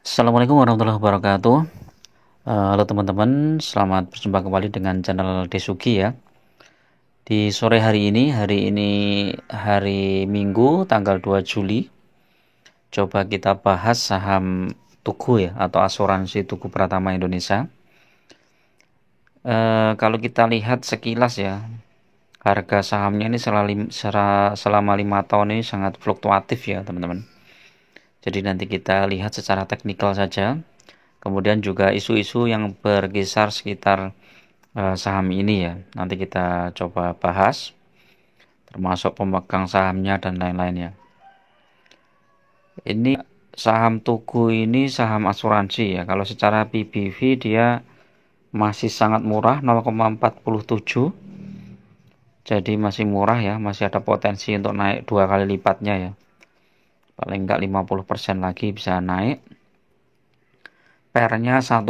Assalamualaikum warahmatullahi wabarakatuh. Halo teman-teman, selamat berjumpa kembali dengan channel Desugi ya. Di sore hari ini hari Minggu tanggal 2 Juli. Coba kita bahas saham Tugu ya, atau asuransi Tugu Pratama Indonesia. Kalau kita lihat sekilas ya, harga sahamnya ini selama 5 tahun ini sangat fluktuatif ya teman-teman. Jadi nanti kita lihat secara teknikal saja. Kemudian juga isu-isu yang berkisar sekitar saham ini ya. Nanti kita coba bahas, termasuk pemegang sahamnya dan lain-lainnya. Ini saham Tugu ini saham asuransi ya. Kalau secara PBV dia masih sangat murah, 0,47. Jadi masih murah ya, masih ada potensi untuk naik 2 kali lipatnya ya. Paling enggak 50% lagi bisa naik. PER-nya 1,18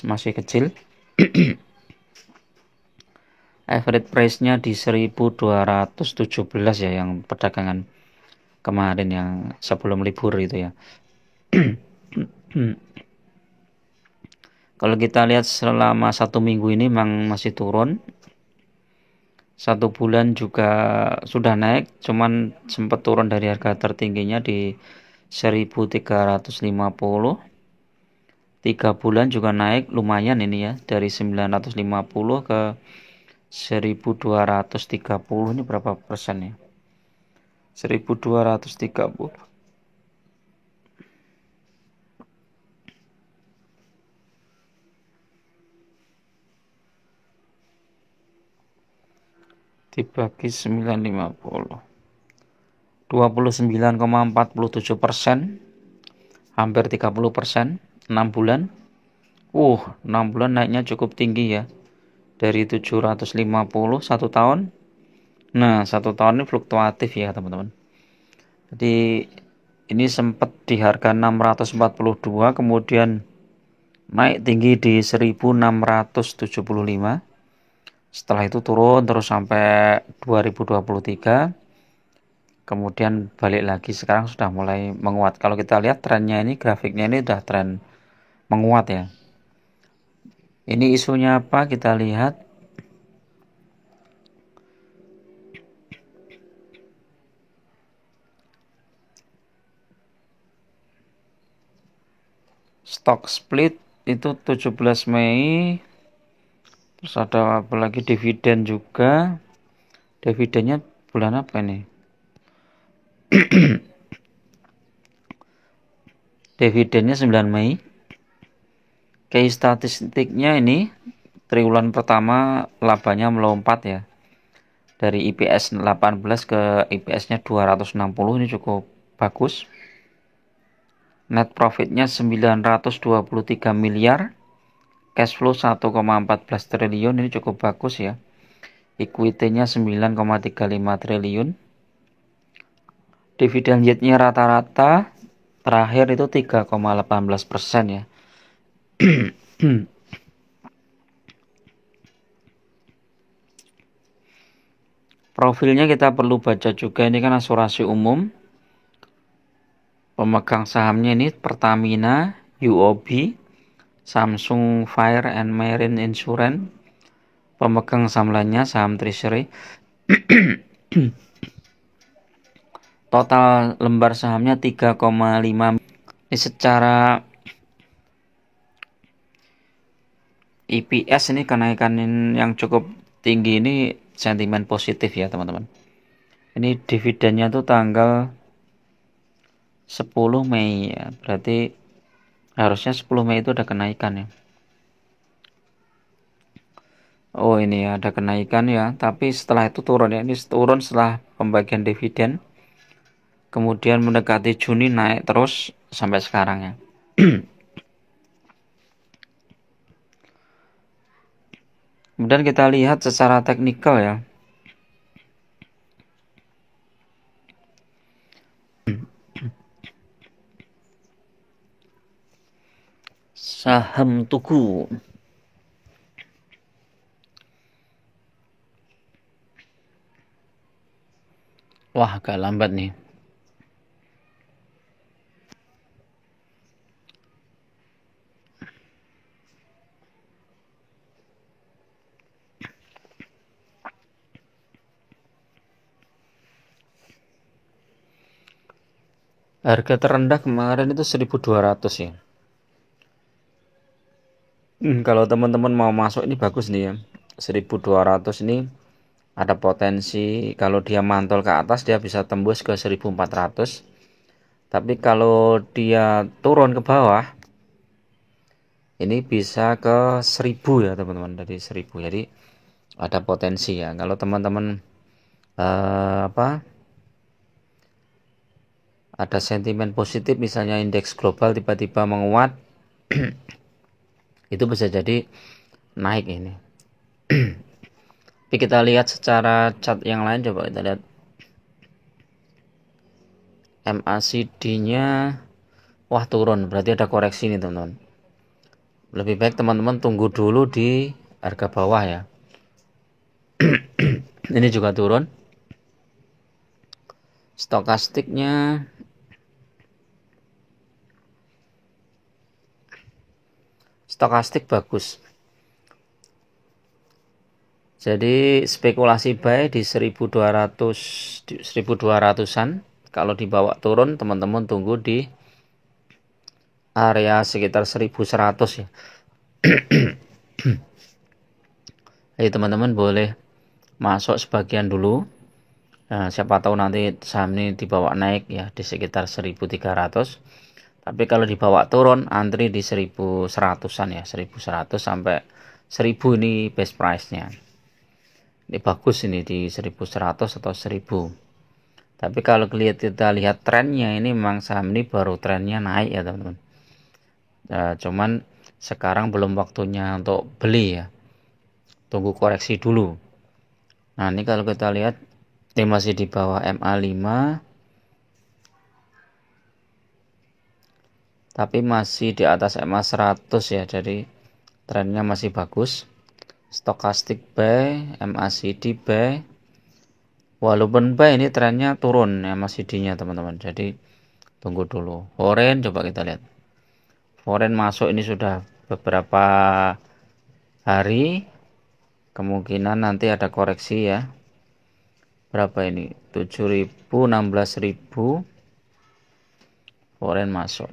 masih kecil. Average price-nya di 1217 ya, yang perdagangan kemarin yang sebelum libur itu ya. Kalau kita lihat selama 1 minggu ini memang masih turun. 1 bulan juga sudah naik, cuman sempat turun dari harga tertingginya di 1350. 3 bulan juga naik lumayan ini ya, dari 950 ke 1230. Ini berapa persen ya? 1230. Dibagi 950. 29,47%, hampir 30%. 6 bulan. 6 bulan naiknya cukup tinggi ya. Dari 750 1 tahun. Nah, 1 tahun ini fluktuatif ya, teman-teman. Jadi ini sempat di harga 642, kemudian naik tinggi di 1675. Setelah itu turun terus sampai 2023. Kemudian balik lagi, sekarang sudah mulai menguat. Kalau kita lihat trennya ini, grafiknya ini udah tren menguat ya. Ini isunya apa? Kita lihat. Stock split itu 17 Mei. Terus ada apa lagi, dividen juga. Dividennya bulan apa ini? Dividennya 9 Mei. Case statistiknya ini triwulan pertama labanya melompat ya. Dari IPS 18 ke IPS-nya 260, ini cukup bagus. Net profitnya 923 miliar. Cash flow 1,14 triliun, ini cukup bagus ya. Equity-nya 9,35 triliun. Dividen yield-nya rata-rata terakhir itu 3,18% ya. Profilnya kita perlu baca juga, ini kan asuransi umum. Pemegang sahamnya ini Pertamina, UOB, Samsung Fire and Marine Insurance. Pemegang saham lainnya saham Treasury. Total lembar sahamnya 3,5. Ini secara IPS ini kenaikan yang cukup tinggi, ini sentimen positif ya teman-teman. Ini dividennya tuh tanggal 10 Mei ya. Berarti harusnya 10 Mei itu ada kenaikan ya. Oh, ini ya, ada kenaikan ya, tapi setelah itu turun ya. Ini turun setelah pembagian dividen. Kemudian mendekati Juni naik terus sampai sekarang ya. Kemudian kita lihat secara teknikal ya. Saham Tugu. Wah, agak lambat nih. Harga terendah kemarin itu 1.200 ya. Kalau teman-teman mau masuk ini bagus nih ya. 1.200 ini ada potensi kalau dia mantul ke atas dia bisa tembus ke 1.400. Tapi kalau dia turun ke bawah ini bisa ke 1.000 ya teman-teman, dari 1.000. Jadi ada potensi ya. Kalau teman-teman ada sentimen positif, misalnya indeks global tiba-tiba menguat, itu bisa jadi naik ini. Tapi kita lihat secara chart yang lain, coba kita lihat MACD-nya, wah turun, berarti ada koreksi nih teman-teman. Lebih baik teman-teman tunggu dulu di harga bawah ya. Ini juga turun. Stokastiknya bagus. Jadi spekulasi buy di 1200-an. Kalau dibawa turun, teman-teman tunggu di area sekitar 1100 ya. Jadi teman-teman boleh masuk sebagian dulu. Nah, siapa tahu nanti saham ini dibawa naik ya di sekitar 1300. Tapi kalau dibawa turun, antri di 1100-an ya, 1100 sampai 1000 ini best price-nya. Ini bagus ini di 1100 atau 1000. Tapi kalau kita lihat trennya, ini memang saham ini baru trennya naik ya teman-teman. Cuman sekarang belum waktunya untuk beli ya. Tunggu koreksi dulu. Nah, ini kalau kita lihat ini masih di bawah MA5, tapi masih di atas MA100 ya. Jadi trennya masih bagus. Stokastik buy, MACD buy. Walaupun buy ini trennya turun MACD-nya teman-teman. Jadi tunggu dulu. Foreign coba kita lihat. Foreign masuk ini sudah beberapa hari. Kemungkinan nanti ada koreksi ya. Berapa ini? 7.000, 16.000. Foreign masuk.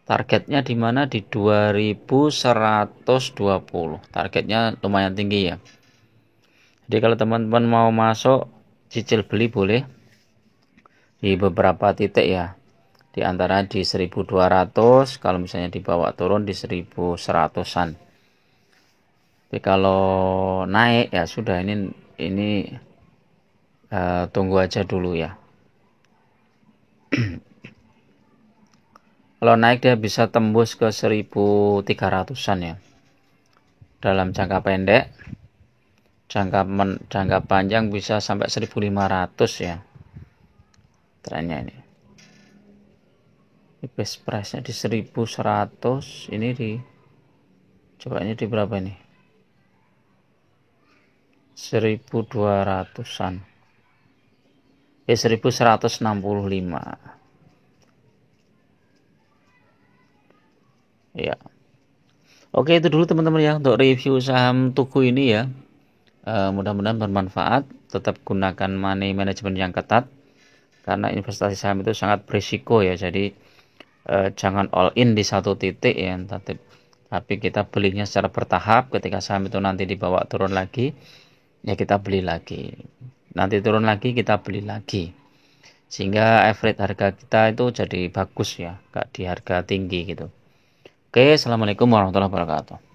Targetnya di mana? Di 2120. Targetnya lumayan tinggi ya. Jadi kalau teman-teman mau masuk cicil beli boleh di beberapa titik ya. Di antara di 1200, kalau misalnya dibawa turun di 1100-an. Tapi kalau naik ya sudah, ini tunggu aja dulu ya. Kalau naik dia bisa tembus ke 1300-an ya. Dalam jangka pendek, jangka panjang bisa sampai 1500 ya. Trennya ini. Best price-nya di 1100, ini di coba ini di berapa ini? 1200-an. 1165. Ya. Oke, itu dulu teman-teman ya untuk review saham Tugu ini ya. Mudah-mudahan bermanfaat. Tetap gunakan money management yang ketat karena investasi saham itu sangat berisiko ya. Jadi jangan all in di satu titik ya. Tapi kita belinya secara bertahap. Ketika saham itu nanti dibawa turun lagi, ya kita beli lagi. Nanti turun lagi kita beli lagi. Sehingga average harga kita itu jadi bagus ya, gak di harga tinggi gitu. Oke, assalamualaikum warahmatullahi wabarakatuh.